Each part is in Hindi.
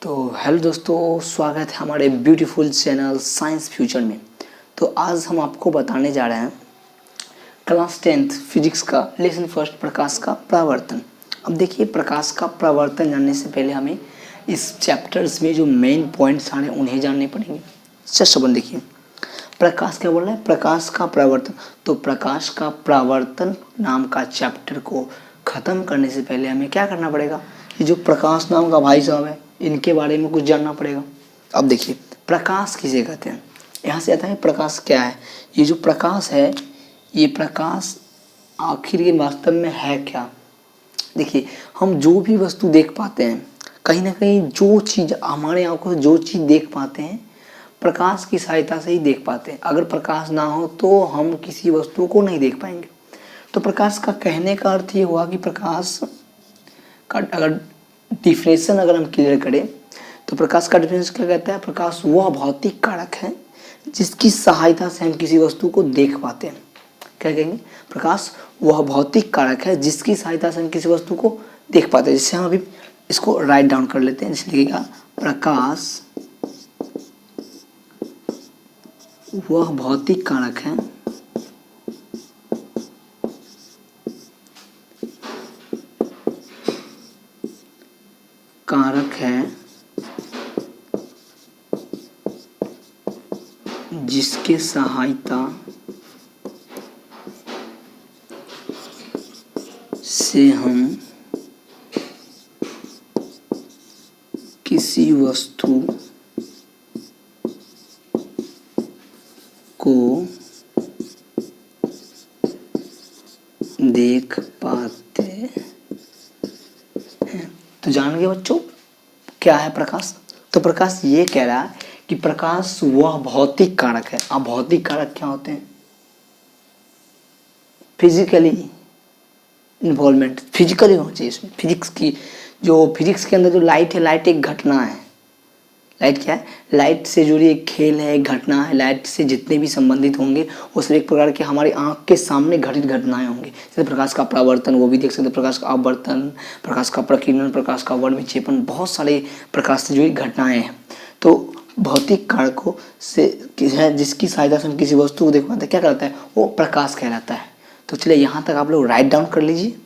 तो हेलो दोस्तों, स्वागत है हमारे ब्यूटीफुल चैनल साइंस फ्यूचर में। तो आज हम आपको बताने जा रहे हैं क्लास 10th फिजिक्स का लेसन फर्स्ट, प्रकाश का परावर्तन। अब देखिए, प्रकाश का परावर्तन जानने से पहले हमें इस चैप्टर्स में जो मेन पॉइंट्स आ रहे हैं उन्हें जानने पड़ेंगे। जस्ट अपन देखिए, प्रकाश क्या बोल रहा है? प्रकाश का परावर्तन। तो प्रकाश का परावर्तन नाम का चैप्टर को ख़त्म करने से पहले हमें क्या करना पड़ेगा? ये जो प्रकाश नाम का भाई साहब है, इनके बारे में कुछ जानना पड़ेगा। अब देखिए, प्रकाश किसे कहते हैं? यहाँ से आता है प्रकाश क्या है। ये जो प्रकाश है, ये प्रकाश आखिर ये वास्तव में है क्या? देखिए, हम जो भी वस्तु देख पाते हैं, कहीं ना कहीं जो चीज़ हमारे आंखों से जो चीज़ देख पाते हैं, प्रकाश की सहायता से ही देख पाते हैं। अगर प्रकाश ना हो तो हम किसी वस्तु को नहीं देख पाएंगे। तो प्रकाश का कहने का अर्थ ये हुआ कि प्रकाश का अगर डिफिनेशन अगर हम क्लियर करें तो प्रकाश का डिफिनेशन क्या कहता है? प्रकाश वह भौतिक कारक है जिसकी सहायता से हम किसी वस्तु को देख पाते हैं। क्या कहेंगे? प्रकाश वह भौतिक कारक है जिसकी सहायता से हम किसी वस्तु को देख पाते हैं। जैसे हम अभी इसको राइट डाउन कर लेते हैं। जैसे लिखेगा, प्रकाश वह भौतिक कारक है जिसके सहायता से हम किसी वस्तु को देख पाते हैं। तो जान गए बच्चों क्या है प्रकाश? तो प्रकाश ये कह रहा है कि प्रकाश वह भौतिक कारक है। अब भौतिक कारक क्या होते हैं? फिजिकली इन्वॉल्वमेंट, फिजिकली होना चाहिए इसमें। फिजिक्स के अंदर जो लाइट है, लाइट एक घटना है। लाइट क्या है? लाइट से जुड़ी एक खेल है, एक घटना है। लाइट से जितने भी संबंधित होंगे वो सब एक प्रकार के हमारी आंख के सामने घटित घटनाएं होंगी। जैसे प्रकाश का परावर्तन, वो भी देख सकते हैं, प्रकाश का अपवर्तन, प्रकाश का प्रकीर्णन, प्रकाश का वर्णविक्षेपण, बहुत सारे प्रकाश से जुड़ी घटनाएं हैं। तो भौतिक कारकों से है जिसकी सहायता से हम किसी वस्तु को देख पाते हैं, क्या कहलाता है? वो प्रकाश कहलाता है। तो चलिए यहाँ तक आप लोग राइट डाउन कर लीजिए।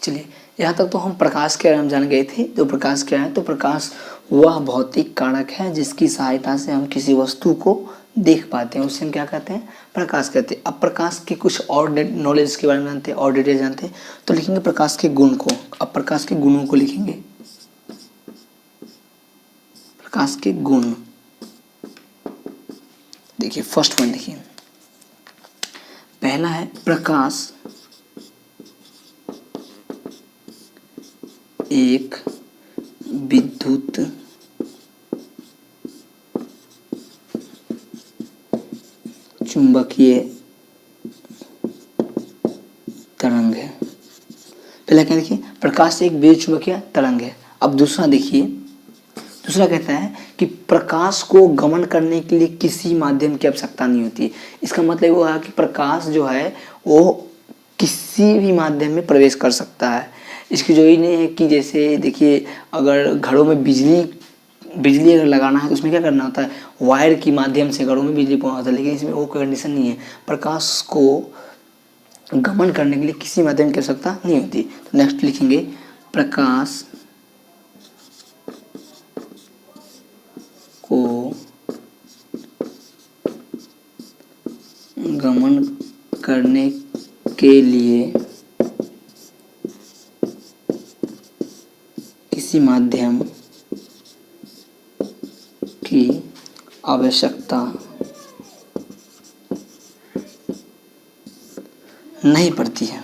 चलिए, यहाँ तक तो हम प्रकाश के बारे में जान गए थे। तो प्रकाश क्या है? तो प्रकाश वह भौतिक कारक है जिसकी सहायता से हम किसी वस्तु को देख पाते हैं, उससे हम क्या कहते हैं? प्रकाश कहते हैं। अब प्रकाश के कुछ और नॉलेज के बारे में जानते हैं और डिटेल जानते हैं। तो लिखेंगे प्रकाश के गुण को। अब प्रकाश के गुणों को लिखेंगे। प्रकाश के गुण, देखिए फर्स्ट वन देखिए, पहला है प्रकाश एक विद्युत चुंबकीय तरंग है। पहला क्या देखिए? प्रकाश एक विद्युत चुंबकीय तरंग है। अब दूसरा देखिए, दूसरा कहता है कि प्रकाश को गमन करने के लिए किसी माध्यम की आवश्यकता नहीं होती। इसका मतलब वो है कि प्रकाश जो है वो किसी भी माध्यम में प्रवेश कर सकता है। इसकी जो ही नहीं है कि जैसे देखिए, अगर घरों में बिजली अगर लगाना है तो उसमें क्या करना होता है? वायर की माध्यम से घरों में बिजली पहुंचाता है। लेकिन इसमें वो कंडीशन नहीं है। प्रकाश को गमन करने के लिए किसी माध्यम की आवश्यकता नहीं होती। तो नेक्स्ट लिखेंगे, प्रकाश को गमन करने के लिए किसी माध्यम की आवश्यकता नहीं पड़ती है।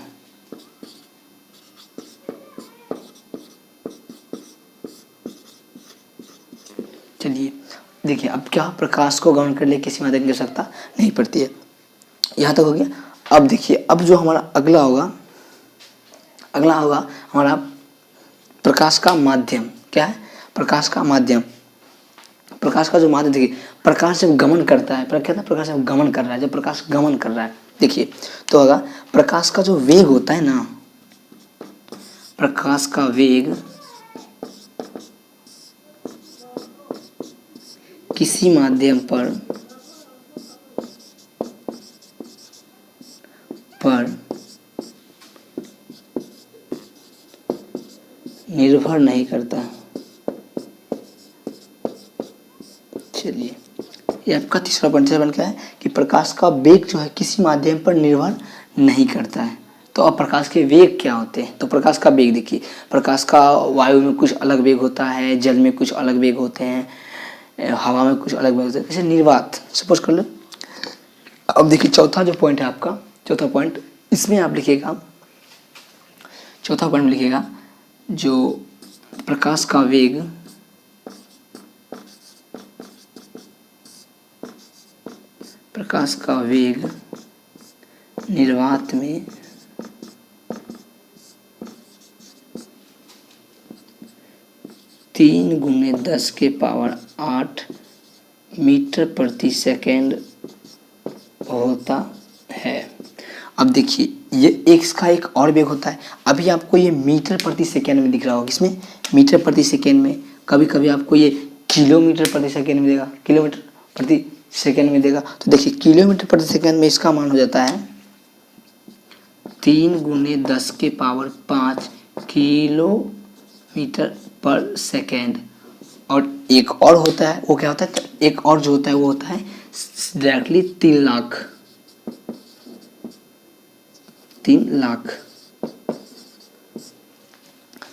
चलिए देखिए, अब क्या? प्रकाश को गमन करने के लिए किसी माध्यम की आवश्यकता नहीं पड़ती है। यहाँ तक हो गया। अब देखिए, अब जो हमारा अगला होगा हमारा प्रकाश का माध्यम। क्या है? प्रकाश का माध्यम। प्रकाश का जो माध्यम देखिए, प्रकाश जब गमन करता है, क्या था? प्रकाश जब गमन कर रहा है, जब प्रकाश गमन कर रहा है देखिए तो होगा प्रकाश का जो वेग होता है ना, प्रकाश का वेग किसी माध्यम पर निर्भर नहीं करता। चलिए ये आपका तीसरा पॉइंट बन गया है कि प्रकाश का वेग जो है किसी माध्यम पर निर्भर नहीं करता है। तो अब प्रकाश के वेग क्या होते हैं? तो प्रकाश का वेग देखिए, प्रकाश का वायु में कुछ अलग वेग होता है, जल में कुछ अलग वेग होते हैं, हवा में कुछ अलग वेग होते हैं, जैसे निर्वात सपोज कर लो। अब देखिए चौथा जो पॉइंट है आपका, चौथा पॉइंट इसमें आप लिखिएगा, चौथा पॉइंट में लिखिएगा जो प्रकाश का वेग निर्वात में 3×10⁸ मीटर प्रति सेकेंड होता है। अब देखिए ये इसका एक और वेग होता है। अभी आपको ये मीटर प्रति सेकेंड में दिख रहा होगा, किसमें? मीटर प्रति सेकेंड में। कभी कभी आपको ये किलोमीटर प्रति सेकेंड में देगा, किलोमीटर प्रति सेकेंड में देगा। तो देखिए किलोमीटर प्रति सेकेंड में इसका मान हो जाता है 3×10⁵ किलोमीटर पर सेकेंड। और एक और होता है, वो क्या होता है? एक और जो होता है वो होता है डायरेक्टली 3 लाख।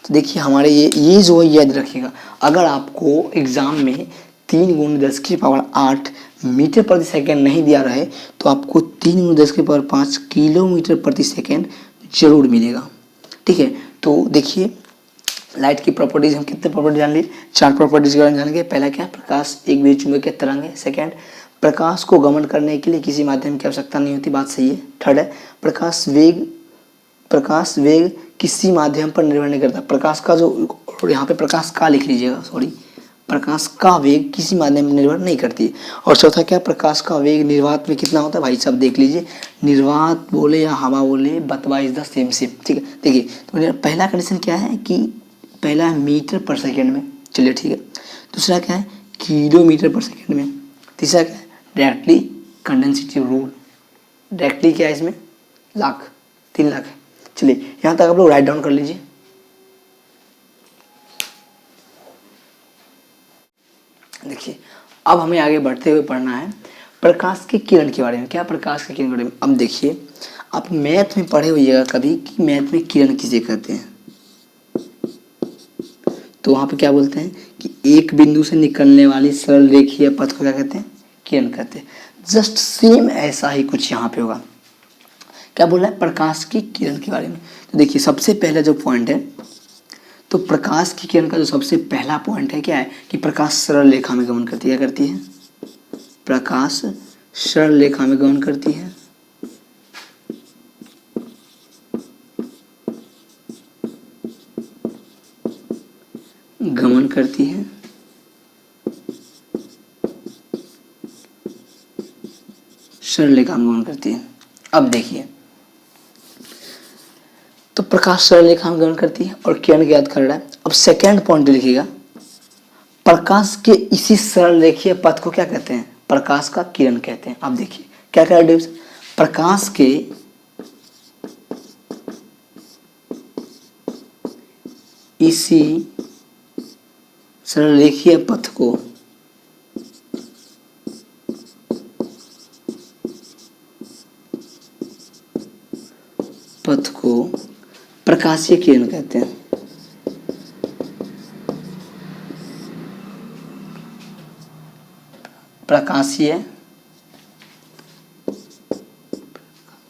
तो देखिए हमारे ये जो याद रखिएगा, अगर आपको एग्जाम में 3×10⁸ मीटर प्रति सेकेंड नहीं दिया रहे तो आपको 3×10⁵ किलोमीटर प्रति सेकेंड जरूर मिलेगा। ठीक है, तो देखिए लाइट की प्रॉपर्टीज हम कितने प्रॉपर्टी जान ली? 4 प्रॉपर्टीज के बारे में जानेंगे। पहला क्या है? प्रकाश एक विद्युत तरंग है। सेकेंड, प्रकाश को गमन करने के लिए किसी माध्यम की आवश्यकता नहीं होती, बात सही है। थर्ड है प्रकाश वेग किसी माध्यम पर निर्भर नहीं करता। प्रकाश का जो, यहाँ पे प्रकाश का लिख लीजिएगा, सॉरी, प्रकाश का वेग किसी माध्यम पर निर्भर नहीं करती। और चौथा क्या? प्रकाश का वेग निर्वात में कितना होता है? भाई साहब देख लीजिए, निर्वात बोले या हवा बोले, बतवा इज द सेम। ठीक है, देखिए तो पहला कंडीशन क्या है कि पहला है मीटर पर सेकेंड में, चलिए ठीक है। दूसरा क्या है? किलोमीटर पर सेकेंड में। तीसरा क्या है? डायरेक्टली कंडेंसेटिव रूल, डायरेक्टली क्या है इसमें? लाख, 3 लाख है। चलिए यहाँ तक आप लोग राइट डाउन कर लीजिए। देखिए अब हमें आगे बढ़ते हुए पढ़ना है प्रकाश के किरण के बारे में। क्या? प्रकाश के किरण के बारे में। अब देखिए आप मैथ में पढ़े होइएगा कभी कि मैथ में किरण किसे कहते हैं, तो वहाँ पे क्या बोलते हैं कि एक बिंदु से निकलने वाली सरल रेखीय पथ को क्या कहते हैं? किरण कहते हैं। जस्ट सेम ऐसा ही कुछ यहाँ पे होगा। क्या बोल रहा है? प्रकाश की किरण के बारे में। तो देखिए सबसे पहला जो पॉइंट है, तो प्रकाश की किरण का जो सबसे पहला पॉइंट है क्या है कि प्रकाश सरल रेखा में गमन करती है। क्या करती है? प्रकाश सरल रेखा में गमन करती है। सरल रेखा में गमन करती है। अब देखिए तो प्रकाश सरल रेखा में गमन करती है और किरण ज्ञात कर रहा है। अब सेकेंड पॉइंट लिखिएगा, प्रकाश के इसी सरल रेखीय पथ को क्या कहते हैं? प्रकाश का किरण कहते हैं। अब देखिए क्या क्या डिफरेंस, प्रकाश के इसी सरल रेखीय पथ को प्रकाशीय किरण कहते हैं।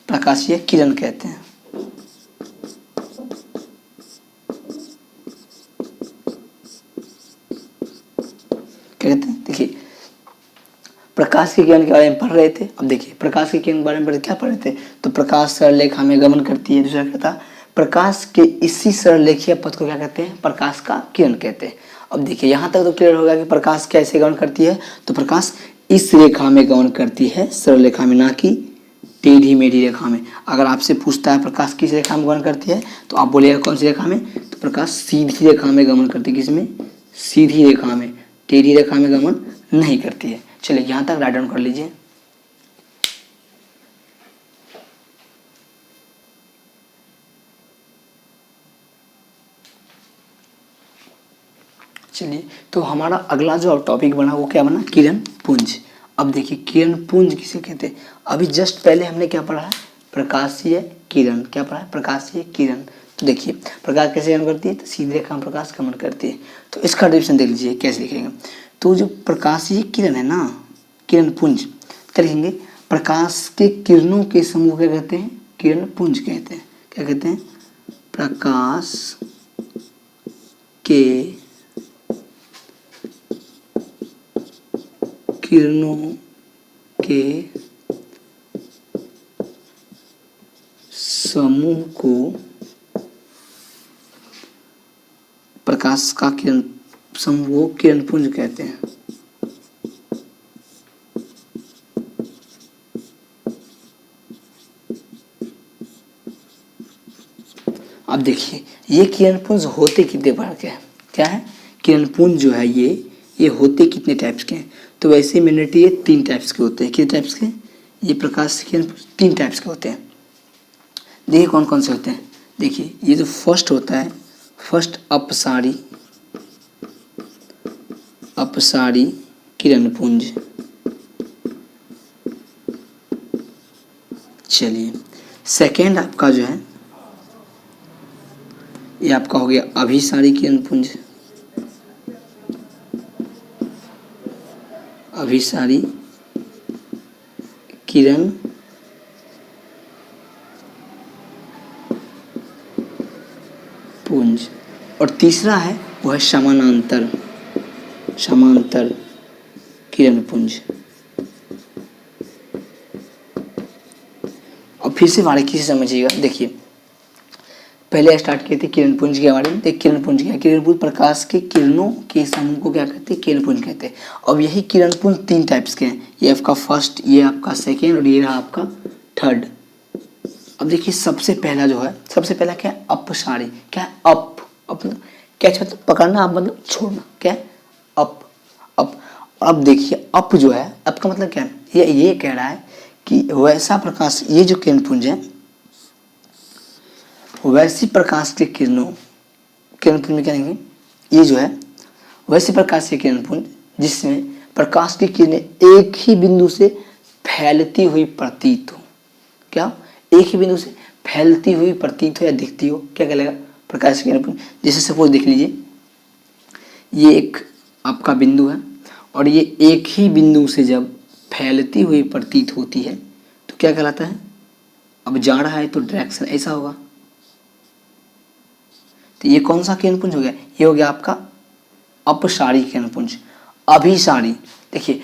प्रकाशीय किरण कहते हैं। क्या कहते हैं? देखिए प्रकाश के किरण के बारे में पढ़ रहे थे। अब देखिए प्रकाश के किरण के बारे में क्या पढ़ रहे थे? तो प्रकाश सरल रेखा में गमन करती है। दूसरा क्या था? प्रकाश के इसी सरल रेखीय पथ को क्या कहते हैं? प्रकाश का किरण कहते हैं। अब देखिए यहाँ तक तो क्लियर होगा कि प्रकाश कैसे गमन करती है। तो प्रकाश इस रेखा में गमन करती है, सरल रेखा में, ना कि टेढ़ी मेढ़ी रेखा में। अगर आपसे पूछता है प्रकाश किस रेखा में गमन करती है, तो आप बोलिएगा कौन सी रेखा में, तो प्रकाश सीधी रेखा में गमन करती है। किसमें? सीधी रेखा में, टेढ़ी रेखा में गमन नहीं करती है। चलिए यहाँ तक राइट डाउन कर लीजिए। चलिए, तो हमारा अगला जो टॉपिक बना वो क्या बना? किरण पुंज। अब देखिए किरण पुंज किसे कहते हैं। अभी जस्ट पहले हमने क्या पढ़ा है? प्रकाशीय किरण। क्या पढ़ा है? प्रकाशीय किरण। तो देखिए प्रकाश कैसे गमन करती है, तो सीधी रेखा में प्रकाश गमन करती है। तो इसका डिफिनेशन देख लीजिए कैसे लिखेंगे। तो जो प्रकाशीय किरण है ना, किरण पुंज, क्या लिखेंगे? प्रकाश के किरणों के समूह क्या कहते हैं? किरण पुंज कहते हैं। क्या कहते हैं? प्रकाश के किरणों के समूह को प्रकाश का किरण समूह किरण पुंज कहते हैं। अब देखिए ये किरण पुंज होते कितने प्रकार के हैं? क्या है? किरण पुंज जो है ये होते कितने टाइप्स के हैं? तो वैसे मिनटी ये 3 टाइप्स के होते हैं। कितने टाइप्स के? ये प्रकाश किरण 3 टाइप्स के होते हैं। देखिए कौन कौन से होते हैं। देखिए ये जो फर्स्ट होता है, फर्स्ट अपसारी किरण पुंज। चलिए सेकेंड आपका जो है ये आपका हो गया अभिसारी किरण पुंज। अभिसारी किरण पुंज। और तीसरा है वो है समानांतर किरण पुंज। अब फिर से बारीकी से समझिएगा। देखिए पहले स्टार्ट किए थे किरण पुंज के बारे में। देख किरण पुंज क्या? किरण पुंज प्रकाश के किरणों के समूह को क्या कहते हैं? किरण पुंज कहते हैं। अब यही किरण पुंज 3 टाइप्स के हैं। ये आपका फर्स्ट, ये आपका सेकेंड और ये रहा आपका थर्ड। अब देखिए सबसे पहला जो है, सबसे पहला क्या है? अपसारी। क्या है? अप क्या मतलब पकड़ना, आप मतलब छोड़ना। क्या है? अप। अब देखिए अप जो है, अप का मतलब क्या है? ये कह रहा है कि वैसा प्रकाश, ये जो किरण पुंज है वैसी प्रकाश के किरण पुंज में क्या कहेंगे? ये जो है वैसी प्रकाश के किरण पुंज जिसमें प्रकाश की किरणें एक ही बिंदु से फैलती हुई प्रतीत हो। क्या? एक ही बिंदु से फैलती हुई प्रतीत हो या दिखती हो, क्या कहलाएगा? प्रकाश की किरण पुंज। जैसे सपोज देख लीजिए ये एक आपका बिंदु है और ये एक ही बिंदु से जब फैलती हुई प्रतीत होती है तो क्या कहलाता है? अब जा रहा है तो डायरेक्शन ऐसा होगा। तो ये कौन सा किरण पुंज हो गया? ये हो गया आपका अपसारी किरण पुंज। अभिसारी, देखिए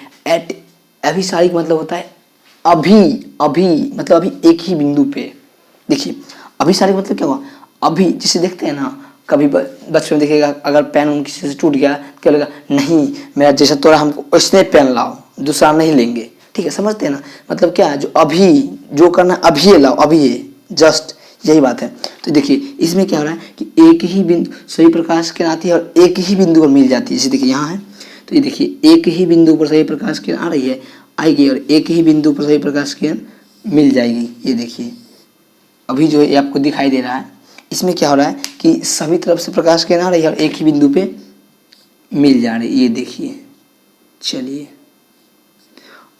अभिसारी का मतलब होता है अभी मतलब अभी एक ही बिंदु पे। देखिए अभिसारी का मतलब क्या हुआ? अभी जिसे देखते हैं ना, कभी बचपन में देखिएगा अगर पेन उन किसी से टूट गया क्या लगेगा? नहीं मेरा जैसा तोड़ा हमको उसने पेन लाओ, दूसरा नहीं लेंगे। ठीक है, समझते हैं ना? मतलब क्या है? जो अभी जो करना अभी लाओ, अभी जस्ट, यही बात है। तो देखिए इसमें क्या हो रहा है कि एक ही बिंदु सही प्रकाश किरण आती है और एक ही बिंदु पर मिल जाती है। जैसे देखिए यहाँ है तो ये देखिए एक ही बिंदु पर सही प्रकाश किरण आ रही है, आएगी और एक ही बिंदु पर सही प्रकाश किरण मिल जाएगी। ये देखिए अभी जो है ये आपको दिखाई दे रहा है। इसमें क्या हो रहा है कि सभी तरफ से प्रकाश किरण आ रही है और एक ही बिंदु पे मिल जा रही है। ये देखिए। चलिए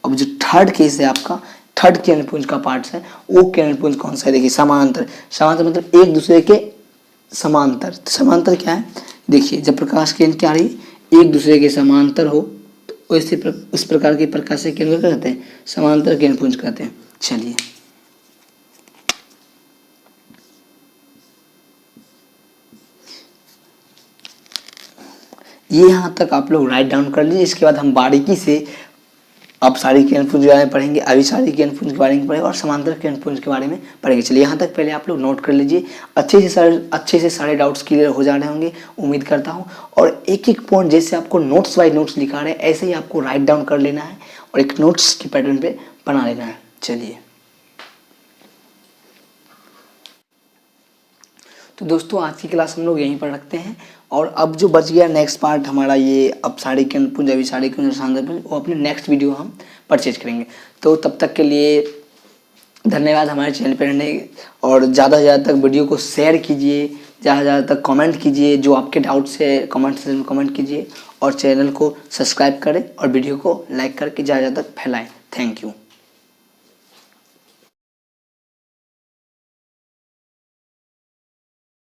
अब जो थर्ड केस है आपका, थर्ड किरण पुंज का पार्ट है, वो किरण पुंज कौन सा है? देखिए समांतर मतलब एक दूसरे के समांतर। तो समांतर क्या है? देखिए जब प्रकाश किरण क्या आ रही है एक दूसरे के समांतर हो तो वैसे उस प्रकार के प्रकाश से किरण क्या कहते हैं? समांतर किरण पुंज कहते हैं। चलिए ये यहाँ तक आप लोग राइट डाउन कर लीजिए। इसके बाद हम बारीकी से अपसारी किरण पुंज के बारे में पढ़ेंगे, अभिसारी किरण पुंज के बारे में पढ़ेंगे और समांतर किरण पुंज के बारे में पढ़ेंगे। चलिए यहाँ तक पहले आप लोग नोट कर लीजिए। अच्छे से सारे डाउट्स क्लियर हो जा रहे होंगे उम्मीद करता हूँ। और एक एक पॉइंट जैसे आपको नोट्स बाय नोट्स लिखा रहे हैं ऐसे ही आपको राइट डाउन कर लेना है और एक नोट्स की पैटर्न पे बना लेना है। चलिए तो दोस्तों आज की क्लास हम लोग यहीं पर रखते हैं, और अब जो बच गया नेक्स्ट पार्ट हमारा ये अब साड़ी के पंजाबी साड़ी के वो अपने नेक्स्ट वीडियो हम परचेज करेंगे। तो तब तक के लिए धन्यवाद हमारे चैनल पर रहने, और ज़्यादा से ज़्यादा तक वीडियो को शेयर कीजिए, ज़्यादा से ज़्यादा तक कमेंट कीजिए, जो आपके डाउट्स है कमेंट सेक्शन में कमेंट कीजिए, और चैनल को सब्सक्राइब करें और वीडियो को लाइक करके ज़्यादा तक फैलाएं। Thank you.